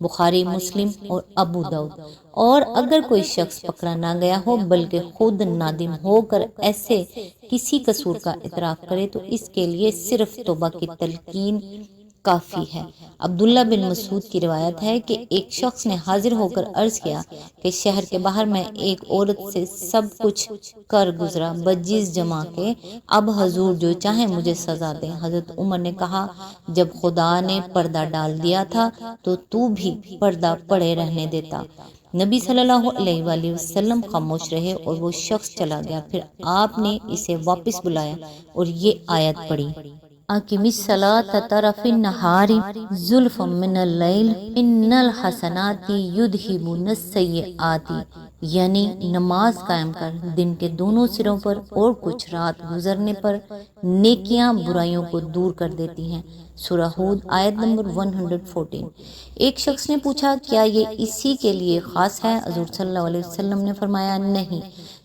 بخاری، مسلم اور ابو داؤد۔ اور اگر کوئی شخص پکڑا نہ گیا ہو بلکہ خود نادم ہو کر ایسے کسی قصور کا اعتراف کرے تو اس کے لیے صرف توبہ کی تلقین کافی ہے۔ عبداللہ بن مسعود کی روایت ہے کہ ایک شخص نے حاضر ہو کر عرض کیا کہ شہر کے باہر میں ایک عورت سے سب کچھ کر گزرا بجز جمع کے، اب حضور جو چاہیں مجھے سزا دیں۔ حضرت عمر نے کہا، جب خدا نے پردہ ڈال دیا تھا تو بھی پردہ پڑے رہنے دیتا۔ نبی صلی اللہ علیہ وآلہ وسلم خاموش رہے اور وہ شخص چلا گیا۔ پھر آپ نے اسے واپس بلایا اور یہ آیت پڑھی، اقم الصلاۃ طرفی النہار زلفا من اللیل ان الحسنات یذہبن السیئات، یعنی نماز قائم کر دن کے دونوں سروں پر اور کچھ رات گزرنے پر نیکیاں برائیوں کو دور کر دیتی ہیں۔ سورہ ہود آیت نمبر 114۔ ایک شخص نے پوچھا، کیا یہ اسی کے لیے خاص ہے؟ حضور صلی اللہ علیہ وسلم نے فرمایا، نہیں،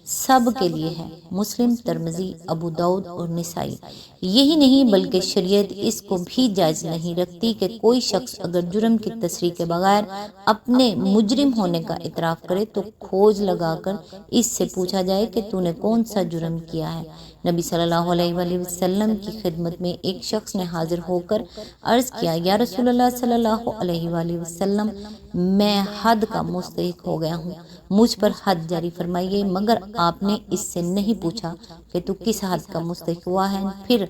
سب کے لیے ہے۔ مسلم، ترمذی، ابو داؤد اور نسائی۔ یہی نہیں بلکہ شریعت اس کو بھی جائز نہیں رکھتی کہ کوئی شخص اگر جرم کی تصریح کے بغیر اپنے مجرم ہونے کا اعتراف کرے تو کھوج لگا کر اس سے پوچھا جائے کہ تو نے کون سا جرم کیا ہے۔ نبی صلی اللہ علیہ وآلہ وسلم کی خدمت میں ایک شخص نے حاضر ہو کر عرض کیا، یا رسول اللہ صلی اللہ علیہ وآلہ وسلم، میں حد کا مستحق ہو گیا ہوں، مجھ پر حد جاری فرمائیے۔ مگر آپ نے اس سے نہیں پوچھا کہ تو کس حد کا مستحق ہوا ہے۔ پھر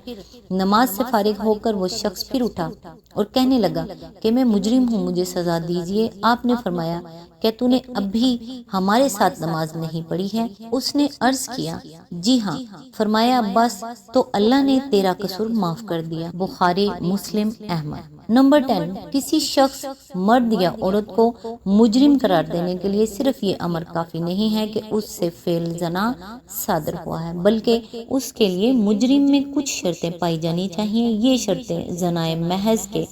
نماز سے فارغ ہو کر وہ شخص پھر اٹھا اور کہنے لگا کہ میں مجرم ہوں، مجھے سزا دیجیے۔ آپ نے فرمایا، کیا تو نے ابھی ہمارے ساتھ نماز نہیں پڑھی ہے؟ اس نے عرض کیا، جی ہاں۔ فرمایا، بس تو اللہ نے تیرا قصور معاف کر دیا۔ بخاری، مسلم، احمد۔ نمبر 10، کسی شخص، مرد یا عورت کو مجرم قرار دینے کے لیے صرف یہ امر کافی نہیں ہے کہ اس سے فعل زنا صادر ہوا ہے، بلکہ اس کے لیے مجرم میں کچھ شرطیں پائی جانی چاہیے۔ یہ شرطیں زنا محض کے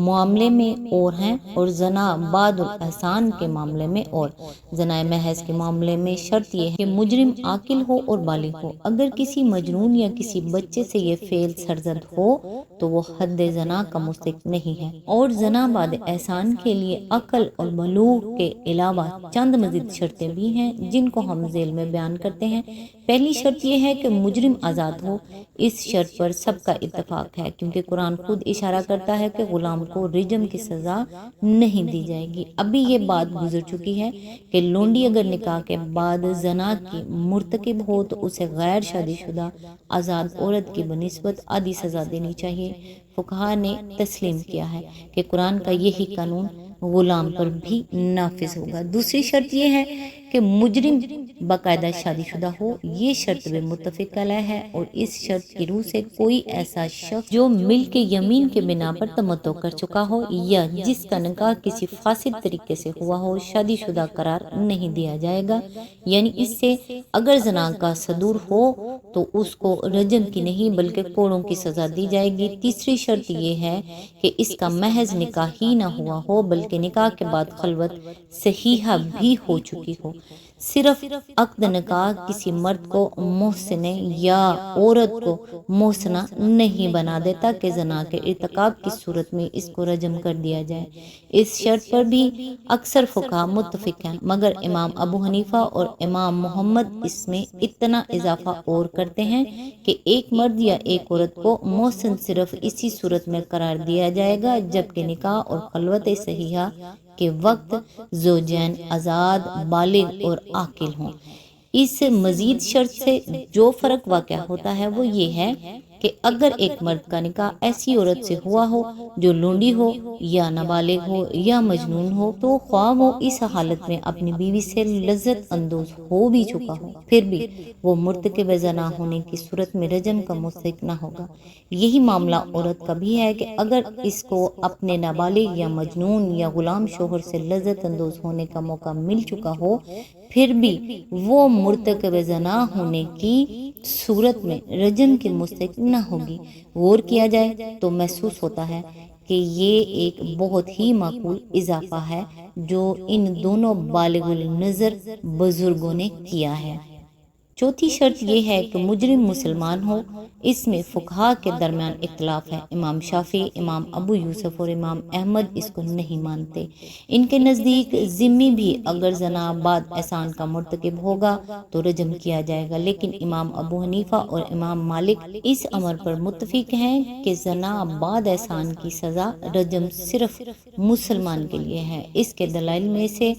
معاملے میں اور ہیں اور زنا بعد الاحسان کے معاملے میں اور۔ زنا محض کے معاملے میں شرط یہ ہے کہ مجرم عاقل ہو اور بالغ ہو۔ اگر کسی مجنون یا کسی بچے سے یہ فعل سرزد ہو تو وہ حد زنا کا مستحق نہیں ہے۔ اور زنا بعد احسان کے لیے عقل اور بلوغ کے علاوہ چند مزید شرطیں بھی ہیں جن کو ہم ذیل میں بیان کرتے ہیں۔ پہلی شرط یہ ہے کہ مجرم آزاد ہو۔ اس شرط پر سب کا اتفاق ہے کیونکہ قرآن خود اشارہ کرتا ہے کہ غلام کو رجم کی سزا نہیں دی جائے گی۔ ابھی یہ بات گزر چکی ہے کہ لونڈی اگر نکاح کے بعد زنا کی مرتکب ہو تو اسے غیر شادی شدہ آزاد عورت کی بنسبت آدھی سزا دینی چاہیے۔ فقہا نے تسلیم کیا ہے کہ قرآن کا یہی قانون غلام پر بھی نافذ ہوگا۔ دوسری شرط یہ ہے کہ مجرم باقاعدہ شادی شدہ ہو۔ یہ شرط بھی متفق علیہ ہے اور اس شرط کی روح سے کوئی ایسا شخص جو ملک یمین کے بنا پر تمتع کر چکا ہو یا جس کا نکاح کسی فاسد طریقے سے ہوا ہو، شادی شدہ قرار نہیں دیا جائے گا۔ یعنی اس سے اگر زنا کا صدور ہو تو اس کو رجم کی نہیں بلکہ کوڑوں کی سزا دی جائے گی۔ تیسری شرط یہ ہے کہ اس کا محض نکاح ہی نہ ہوا ہو بلکہ نکاح کے بعد خلوت صحیحہ بھی ہو چکی ہو۔ صرف عقد نکاح کسی مرد کو محسن یا عورت کو محسنہ نہیں بنا دیتا کہ زنا کے ارتکاب کی صورت میں اس کو رجم کر دیا جائے۔ اس شرط پر بھی اکثر فقہا متفق ہیں، مگر امام ابو حنیفہ اور امام محمد اس میں اتنا اضافہ اور کرتے ہیں کہ ایک مرد یا ایک عورت کو محسن صرف اسی صورت میں قرار دیا جائے گا جبکہ نکاح اور خلوت صحیحہ کے وقت زوجین آزاد، بالغ اور عاقل ہوں۔ اس مزید شرط سے جو فرق واقع ہوتا ہے وہ یہ ہے کہ اگر ایک مرد کا نکاح ایسی عورت سے ہوا ہو جو لونڈی ہو یا نابالغ ہو یا مجنون ہو تو خواہ وہ اس حالت میں اپنی بیوی سے لذت اندوز ہو بھی چکا ہو پھر بھی وہ مرتکب زنا ہونے کی صورت میں رجم کا مستحق نہ ہوگا۔ یہی معاملہ عورت کا بھی ہے کہ اگر اس کو اپنے نابالغ یا مجنون یا غلام شوہر سے لذت اندوز ہونے کا موقع مل چکا ہو پھر بھی وہ مرتکب زنا ہونے کی صورت میں رجم کی مستحق نہ ہوگی۔ غور کیا جائے تو محسوس ہوتا ہے کہ یہ ایک بہت ہی معقول اضافہ ہے جو ان دونوں بالغ النظر بزرگوں نے کیا ہے۔ چوتھی شرط یہ ہے کہ مجرم مسلمان ہو، اس میں فقہا کے درمیان اختلاف ہے۔ امام شافعی، امام ابو یوسف اور امام احمد اس کو نہیں مانتے۔ ان کے نزدیک ذمی بھی اگر زنا بعد احسان کا مرتکب ہوگا تو رجم کیا جائے گا، لیکن امام ابو حنیفہ اور امام مالک اس امر پر متفق ہیں کہ زنا بعد احسان کی سزا رجم صرف مسلمان کے لیے ہے۔ اس کے دلائل میں سے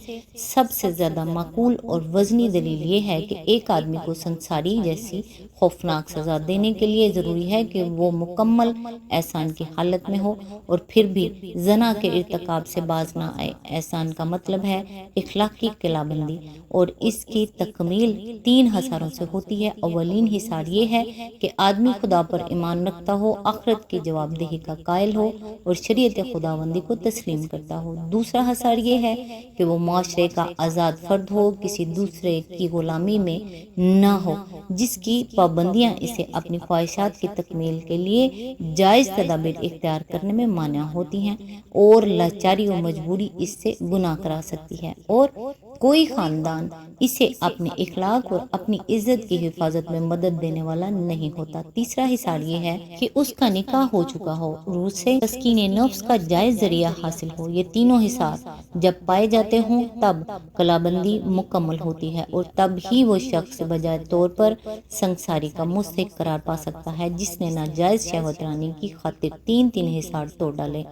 سب سے زیادہ معقول اور وزنی دلیل یہ ہے کہ ایک آدمی کو سنساری جیسی خوفناک سزا دینے کے لیے ضروری ہے کہ وہ مکمل احسان کی حالت میں ہو اور پھر بھی زنا کے ارتکاب سے باز نہ آئے۔ احسان کا مطلب ہے اخلاقی قلعہ بندی، اور اس کی تکمیل 3 حصاروں سے ہوتی ہے۔ اولین حصار یہ ہے کہ آدمی خدا پر ایمان رکھتا ہو، آخرت کی جواب دہی کا قائل ہو اور شریعت خداوندی کو تسلیم کرتا ہو۔ دوسرا حصار یہ ہے کہ وہ معاشرے کا آزاد فرد ہو، کسی دوسرے کی غلامی میں نہ ہو، جس کی پابندیاں اسے اپنی خواہشات کی تکمیل کے لیے جائز تدابیر اختیار کرنے میں مانع ہوتی ہیں، اور لاچاری و مجبوری اس سے گناہ کرا سکتی ہے، اور کوئی خاندان اسے اپنے اخلاق اور اپنی عزت کی حفاظت میں مدد دینے والا نہیں ہوتا۔ تیسرا حصار یہ ہے کہ اس کا نکاح ہو چکا ہو اور اسے تسکین نفس کا جائز ذریعہ حاصل ہو۔ یہ تینوں حصار جب پائے جاتے ہوں تب قلعہ بندی مکمل ہوتی ہے، اور تب ہی وہ شخص بجائے طور پر سنساری کا مستحق قرار پا سکتا ہے جس نے ناجائز شہوت رانی کی خاطر 3 حصار توڑ ڈالے۔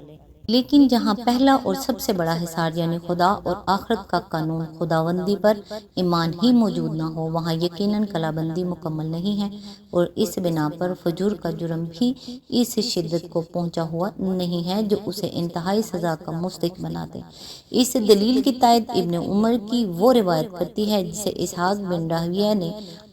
لیکن جہاں پہلا اور سب سے بڑا حصار یعنی خدا اور آخرت کا قانون خداوندی پر ایمان ہی موجود نہ ہو، وہاں یقیناً قلعہ بندی مکمل نہیں ہے، اور اس بنا پر فجور کا جرم بھی اس شدت کو پہنچا ہوا نہیں ہے جو اسے انتہائی سزا کا مستحق بنا دے۔ اس دلیل کی تائید ابن عمر کی وہ روایت کرتی ہے جسے اسحاق بن راہویہ نے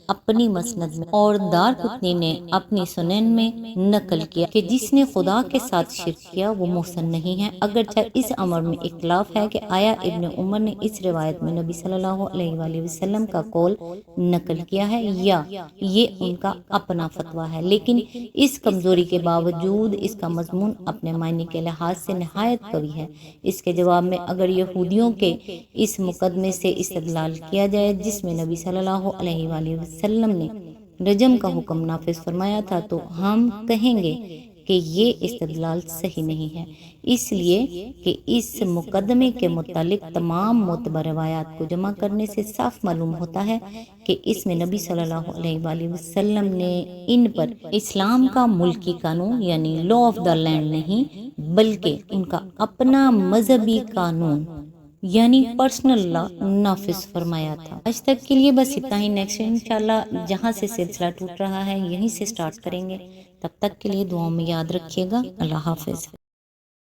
اپنی مسند میں اور دارقطنی نے اپنی سنن میں نقل کیا کہ جس نے خدا کے ساتھ شرک کیا وہ محسن نہیں ہے۔ اگرچہ اس امر میں اختلاف ہے کہ آیا ابن عمر نے اس روایت میں نبی صلی اللہ علیہ وآلہ وسلم کا قول نقل کیا ہے یا یہ ان کا اپنا فتویٰ ہے، لیکن اس کمزوری کے باوجود اس کا مضمون اپنے معنی کے لحاظ سے نہایت قوی ہے۔ اس کے جواب میں اگر یہودیوں کے اس مقدمے سے استدلال کیا جائے جس میں نبی صلی اللہ علیہ وآلہ وسلم نے رجم کا حکم نافذ فرمایا تھا تو ہم کہیں گے کہ یہ استدلال صحیح نہیں ہے، اس لیے کہ اس مقدمے کے متعلق تمام معتبر روایات کو جمع کرنے سے صاف معلوم ہوتا ہے کہ اس میں نبی صلی اللہ علیہ وآلہ وسلم نے ان پر اسلام کا ملکی قانون یعنی لا آف دا لینڈ نہیں بلکہ ان کا اپنا مذہبی قانون یعنی پرسنل لا نافذ فرمایا تھا۔ آج تک کے لیے بس اتنا ہی، نیکسٹ انشاءاللہ جہاں سے سلسلہ ٹوٹ رہا ہے یہیں سے سٹارٹ کریں گے۔ تب تک کے لیے دعاؤں میں یاد رکھیے گا۔ اللہ حافظ۔